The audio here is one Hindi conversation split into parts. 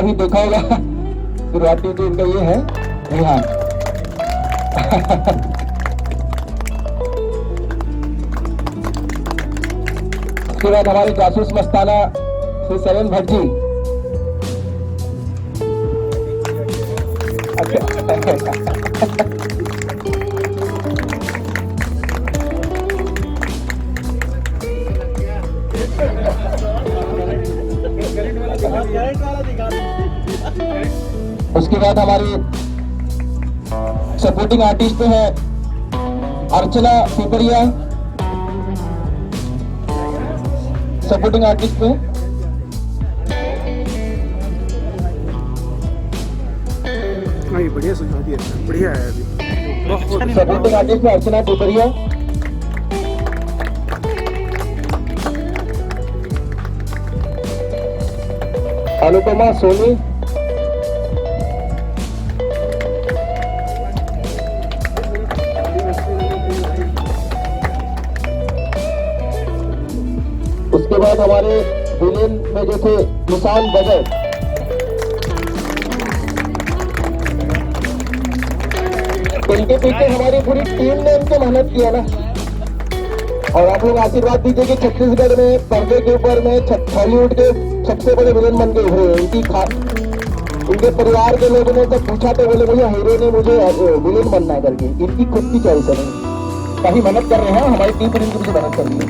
भी देखा होगा, शुरुआती तो इनका ये है रिहान। उसके बाद हमारे जासूस मस्ताना श्री सरेन भट्ट जी। उसके बाद हमारे सपोर्टिंग आर्टिस्ट पे है अर्चना पिपरिया, सपोर्टिंग आर्टिस्ट पे। बढ़िया सुझाव दिया, बढ़िया है अभी। सपोर्टिंग आर्टिस्ट में अर्चना पिपरिया। अनुपमा सोनी। उसके बाद हमारे विलेन में जो थे निशान बजट। इनके पीछे हमारी पूरी टीम ने इनके मेहनत किया ना, और आप लोग आशीर्वाद दीजिए कि छत्तीसगढ़ में पर्दे के ऊपर में हॉलीवुड के सबसे बड़े विलेन बन के उभरे हैं। इनके परिवार के लोगों ने जब पूछा तो बोले भैया हीरो ने मुझे विलेन बनना है करके। इनकी खुद की चॉइस है, काफी मेहनत कर रहे हैं, हमारी टीम पर इनकी मुझे मेहनत कर रही है।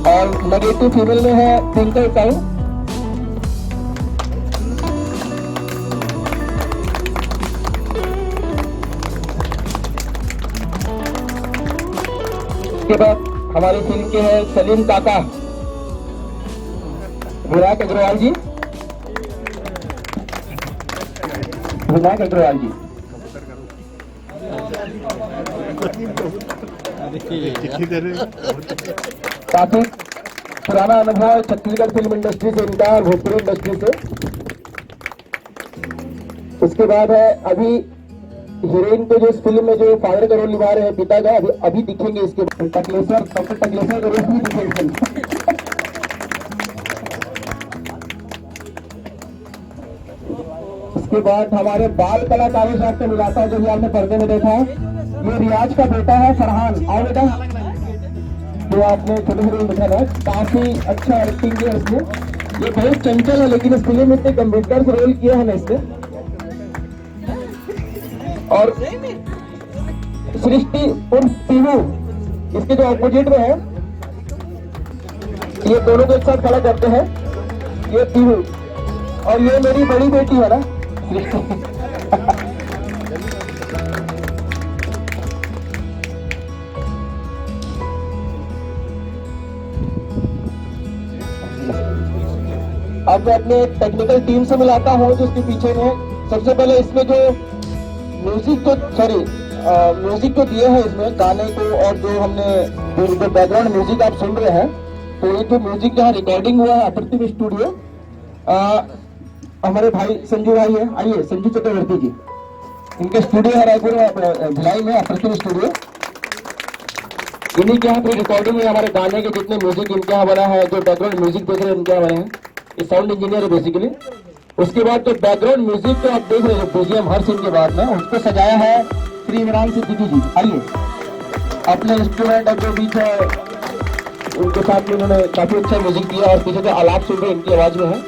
और नेगेटिव फीमेल में है ट्विंकल टाइम। उसके बाद हमारी फिल्म के हैं सलीम काका, विनायक अग्रवाल जी। विनायक अग्रवाल जी काफी पुराना अनुभव है छत्तीसगढ़ फिल्म इंडस्ट्री से इनका, भोजपुरी इंडस्ट्री से। उसके बाद है अभी हीरोइन को जो इस फिल्म में जो फादर का रोल निभा रहे हैं पिता का, अभी दिखेंगे इसके टकलेश्वर, डॉक्टर टकलेश्वर का रोल भी दिखेंगे। उसके बाद हमारे बाल कलाकारों से आपको मिलाता है, जो भी आपने पर्दे में देखा है, ये रियाज का बेटा है फरहान। और बेटा जो आपने छोटे छोटे देखा है, काफी अच्छा एक्टिंग किया इसने। ये बहुत चंचल है लेकिन इस फिल्म में इतने गंभीरता से रोल किया है ना इसने। और सृष्टि उर्फ पीहू इसके जो ऑपोजिट में है, ये दोनों को एक साथ खड़ा करते हैं, ये पीहू। और ये मेरी बड़ी बेटी है ना सृष्टि। अब मैं अपने टेक्निकल टीम से मिलाता हूँ जो इसके पीछे में। सबसे पहले इसमें जो म्यूजिक तो दिए हैं इसमें गाने को, और जो हमने जो बैकग्राउंड म्यूजिक आप सुन रहे हैं, तो ये जो म्यूजिक जहाँ रिकॉर्डिंग हुआ है अप्रतिम स्टूडियो, हमारे भाई संजू भाई है, आइए संजू चक्रवर्ती जी, इनके स्टूडियो है रायपुर में भिलाई में, अप्रतिम स्टूडियो। इन्हीं के यहाँ पर रिकॉर्डिंग में हमारे गाने के जितने म्यूजिक इनके यहाँ बना है, जो बैकग्राउंड म्यूजिक देख रहे हैं इनके यहाँ बने हैं, ये साउंड इंजीनियर है बेसिकली। उसके बाद जो बैकग्राउंड म्यूजिक तो आप देख रहे हैं बीजीएम हर सीन के बाद में, उसको सजाया है श्री इमरान सिद्दीकी जी। आइए अपने इंस्ट्रूमेंट जो बीच है उनके साथ में उन्होंने काफी अच्छा म्यूजिक दिया, और पीछे जो आलाप सुन रहे हैं इनकी आवाज में है।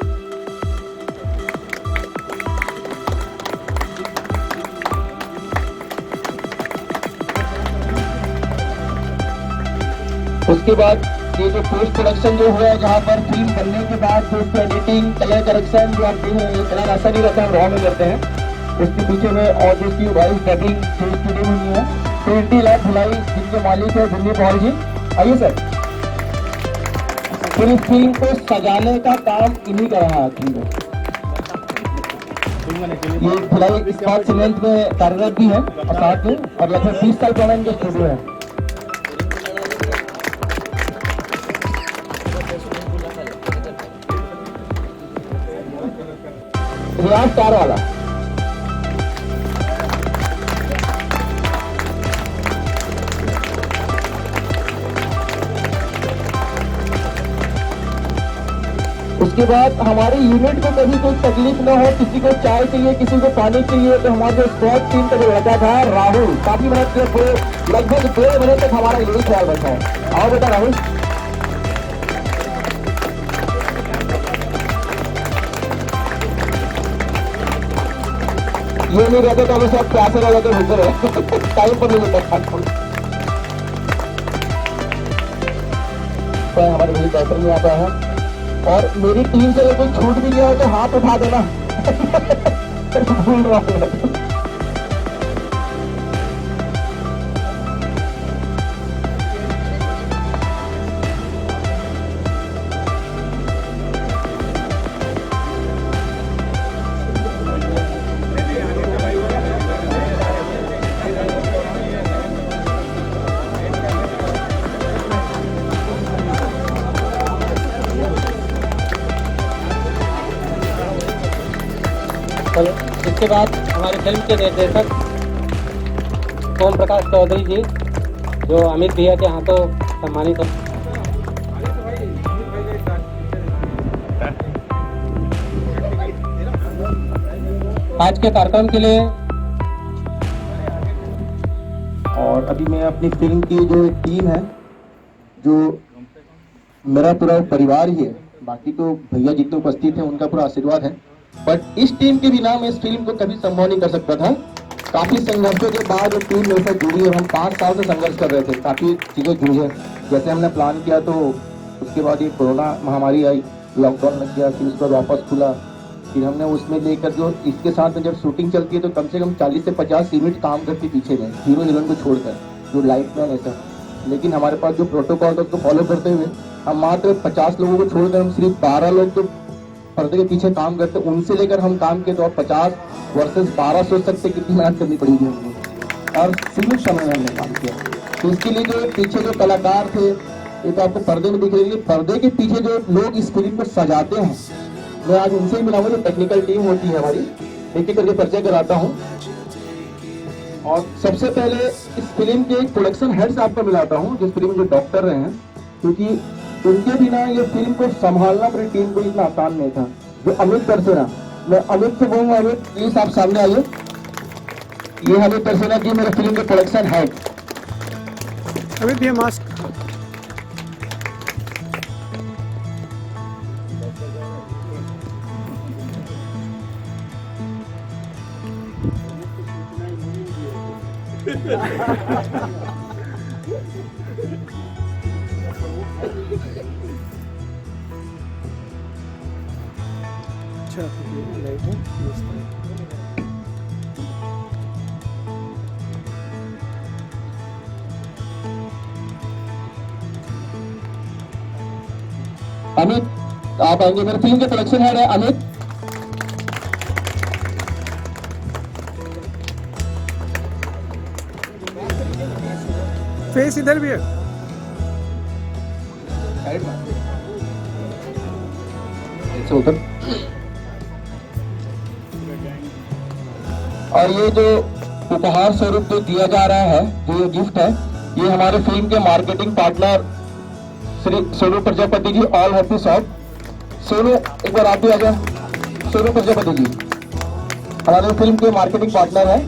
उसके बाद ये जो पोस्ट प्रोडक्शन जो हुआ है, जहाँ पर फिल्म बनने के बाद पोस्ट एडिटिंग, कलर करेक्शन जो आप देख रहे हैं, कलर ऐसा नहीं रहता है, रॉ में करते हैं। उसके पीछे में और जो इसकी वॉइस डबिंग स्टूडियो में हुई है, 20 लाख भिलाई जिनके मालिक है दिल्ली पॉल जी। आइए सर। फिर इस फिल्म को सजाने का काम इन्हीं का रहा है। ये भिलाई इस्पात सीमेंट में कार्यरत भी है और साथ में, और लगभग 20 साल पुराना इनका स्टूडियो है। रियाज स्टार वाला उसके बाद हमारे यूनिट को कभी कोई तकलीफ ना हो, किसी को चाय चाहिए, किसी को पानी चाहिए, तो हमारे जो स्पोर्ट टीम का जो लड़का था राहुल, काफी मेहनत किया, लगभग 2 महीने तक हमारा यही ख्याल रखा है। आओ बेटा राहुल। ये नहीं रहते तो हमें सब प्यासे रह जाते, भूखे रहे टाइम पर नहीं मिलता। तो हमारे मेरी बैटर में आता है, और मेरी टीम से अगर कोई छूट भी गया हो तो हाथ उठा देना भूल रहा हूँ। चलो, इसके बाद हमारे फिल्म के निर्देशक ओम प्रकाश चौधरी जी, जो अमित भैया के हाथों सम्मानित है। आज के कार्यक्रम के लिए और अभी मैं अपनी फिल्म की जो टीम है, जो मेरा पूरा परिवार ही है, बाकी तो भैया जितने उपस्थित हैं उनका पूरा आशीर्वाद है, बट इस टीम के बिना मैं इस फिल्म को कभी संभव नहीं कर सकता था। काफी संघर्षों के बाद टीम मेरे साथ जुड़ी है। हम 5 साल से संघर्ष कर रहे थे, काफी चीजें जुड़ी है। जैसे हमने प्लान किया तो उसके बाद ये कोरोना महामारी आई, लॉकडाउन लग गया, फिर उसके बाद वापस खुला, फिर हमने उसमें लेकर जो इसके साथ में जब शूटिंग चलती है तो कम से कम 40 से 50 यूनिट काम करती पीछे में, हीरो हीरोइन को छोड़कर, जो लाइट मैन ऐसा। लेकिन हमारे पास जो प्रोटोकॉल था उसको फॉलो करते हुए हम मात्र 50 लोगों को छोड़कर हम सिर्फ 12 लोग तो पर्दे के पीछे काम करते, उनसे लेकर हम काम किए तो 50 वर्सेस 12 सोच सकते कितनी मेहनत करनी पड़ेगी हमको, और सीमित समय में हमने काम किया। तो इसके लिए जो पीछे जो कलाकार थे, ये तो आपको पर्दे में दिख रही है, पर्दे के पीछे जो लोग इस फिल्म को सजाते हैं, मैं आज उनसे ही मिलाऊंगा, जो टेक्निकल टीम होती है हमारी, एक एक करके परिचय कराता हूँ। और सबसे पहले इस फिल्म के प्रोडक्शन हेड से आपको मिलाता हूँ, जिस फिल्म जो डॉक्टर रहे हैं, क्योंकि उनके बिना ये फिल्म को संभालना पूरी टीम को इतना आसान नहीं था, जो अमित तरसेना। मैं अमित से बोलूंगा, अमित प्लीज आप सामने आइए। ये अमित तरसेना जी मेरे फिल्म के प्रोडक्शन हेड। अमित भैया मास्क। अच्छा, अमित आप आएंगे, मेरे फिल्म के प्रोडक्शन हेड है अमित। फेस इधर भी है। उधर। और ये जो उपहार स्वरूप जो दिया जा रहा है, जो ये गिफ्ट है, ये हमारे फिल्म के marketing partner Shri Sonu Prajapati ji, all happy shop. Sonu एक बार आप भी आ जाए। सोनू प्रजापति जी हमारे फिल्म के मार्केटिंग पार्टनर है।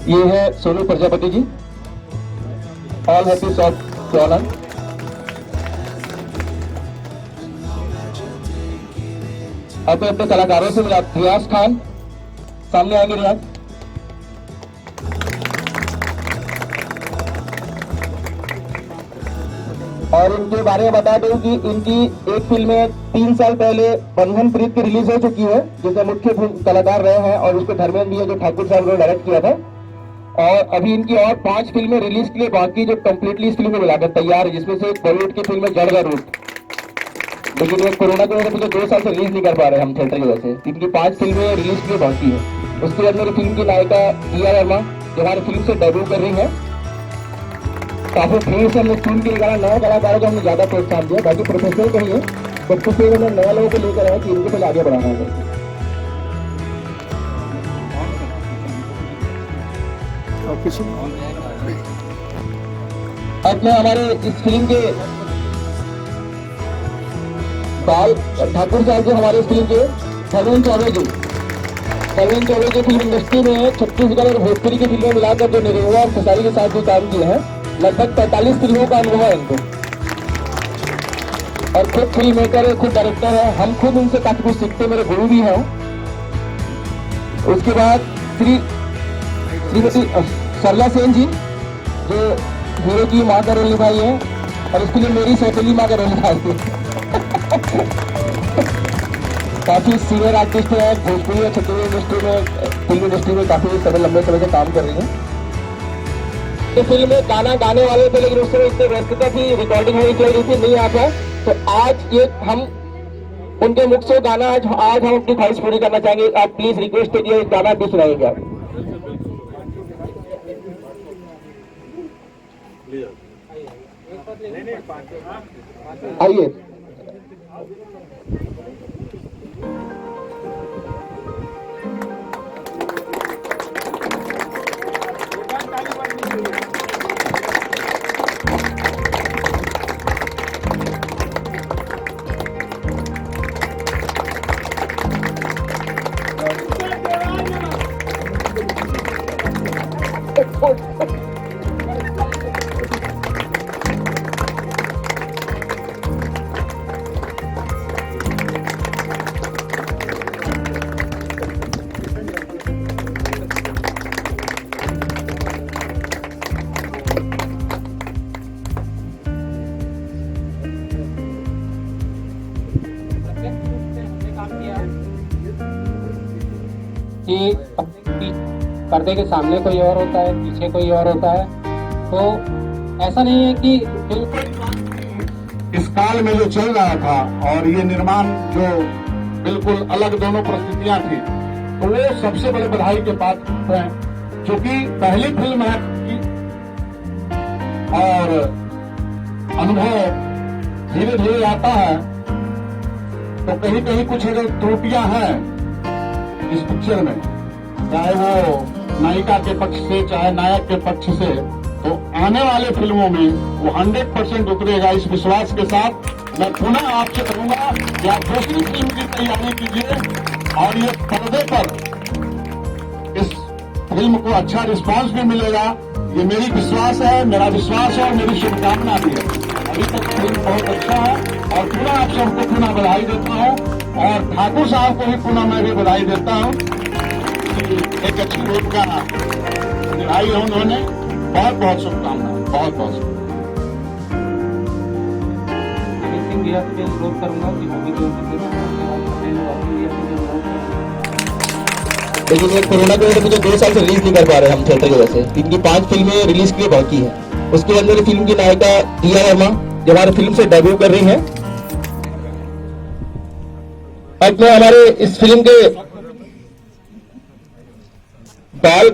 ये है Sonu Prajapati ji, all happy shop के ऑनर। अब अपने कलाकारों से मिला, रियाज खान सामने आएंगे। रियाज और इनके बारे में बता दूं कि इनकी एक फिल्म 3 साल पहले बंधन प्रीत की रिलीज हो चुकी है, जिसमें मुख्य कलाकार रहे हैं, और उसको धर्मेंद्र भी है जो ठाकुर साहब ने डायरेक्ट किया था। और अभी इनकी और 5 फिल्में रिलीज के लिए बाकी, जो कंप्लीटली इस फिल्म में मिलाकर तैयार है, जिसमें से बॉलीवुड की फिल्म है जड़ का रूट, लेकिन ये कोरोना की वजह से मुझे 2 साल से रिलीज नहीं कर पा रहे हम थिएटर की वजह से। इनकी 5 फिल्में रिलीज के लिए बाकी है। उसके बाद मेरी फिल्म की नायिका दिया वर्मा, जो हमारी फिल्म से डेब्यू कर रही है। काफी फिल्म से हमने फिल्म के निकाला, नए कलाकारों को हमने ज्यादा प्रोत्साहन दिया, बाकी प्रोफेशनल कहीं है, बट कुछ लोग हमने नए लोगों को लेकर आए कि इनको पहले आगे बढ़ाना है। अब मैं हमारे इस फिल्म के बाल ठाकुर साहब जो हमारे फिल्म के सरवन चौबे जी फिल्म इंडस्ट्री में छत्तीसगढ़ और भोजपुरी की फिल्में मिलाकर जो निरहुआ और खेसारी के साथ जो काम किए हैं, लगभग 45 फिल्मों का अनुभव है इनको, और खुद फिल्म मेकर है, खुद डायरेक्टर है। हम खुद उनसे काफी कुछ सीखते, मेरे गुरु भी हैं। उसके बाद श्रीमती सरला सेन जी जो हीरो की माँ का रोल निभाई है, और इसके लिए मेरी सौतेली माँ का रोल निभाई है। काफी सीनियर आर्टिस्ट है, भोजपुरी और छत्तीसगढ़ इंडस्ट्री में, फिल्म इंडस्ट्री में काफी लंबे समय से काम कर रही है। तो फिल्म में गाना गाने वाले थे, लेकिन उस समय इतने व्यस्तता थी, रिकॉर्डिंग नहीं चल रही थी, नहीं आता। तो आज ये हम उनके मुख से गाना आज हम अपनी ख्वाहिश पूरी करना चाहेंगे। आप प्लीज रिक्वेस्ट कीजिए, गाना भी सुनाएंगे आप। आइए। कि पर्दे के सामने कोई और होता है, पीछे कोई और होता है, तो ऐसा नहीं है कि इस काल में जो चल रहा था और ये निर्माण जो बिल्कुल अलग दोनों परिस्थितियां थी, तो वो सबसे बड़े बधाई के पात्र हैं, क्योंकि पहली फिल्म है और अनुभव धीरे धीरे आता है। तो कहीं कहीं कुछ अगर त्रुटियां हैं इस पिक्चर में, चाहे वो नायिका के पक्ष से चाहे नायक के पक्ष से, तो आने वाले फिल्मों में वो 100% उतरेगा। इस विश्वास के साथ मैं पुनः आपसे कहूंगा कि आप दूसरी फिल्म की तैयारी कीजिए और ये पर्दे पर इस फिल्म को अच्छा रिस्पांस भी मिलेगा, ये मेरी विश्वास है, मेरा विश्वास है और मेरी शुभकामना भी है। अभी तक फिल्म बहुत अच्छा है और पुनः आप सबको पुनः बधाई देता हूँ, और ठाकुर साहब को भी पुनः मैं भी बधाई देता हूँ कि एक अच्छी भूमिका निभाई है उन्होंने। बहुत बहुत शुभकामनाएं, बहुत बहुत अनुरोध करूंगा कि मूवी जो लेकिन ये कोरोना की वजह से मुझे 2 साल से रिलीज नहीं कर पा रहे हम थिएटर की वजह से। इनकी 5 फिल्में रिलीज के लिए बाकी है। उसके अंदर फिल्म की नायिका दिया वर्मा जो हमारे फिल्म से डेब्यू कर रही है। अब मैं हमारे इस फिल्म के बाल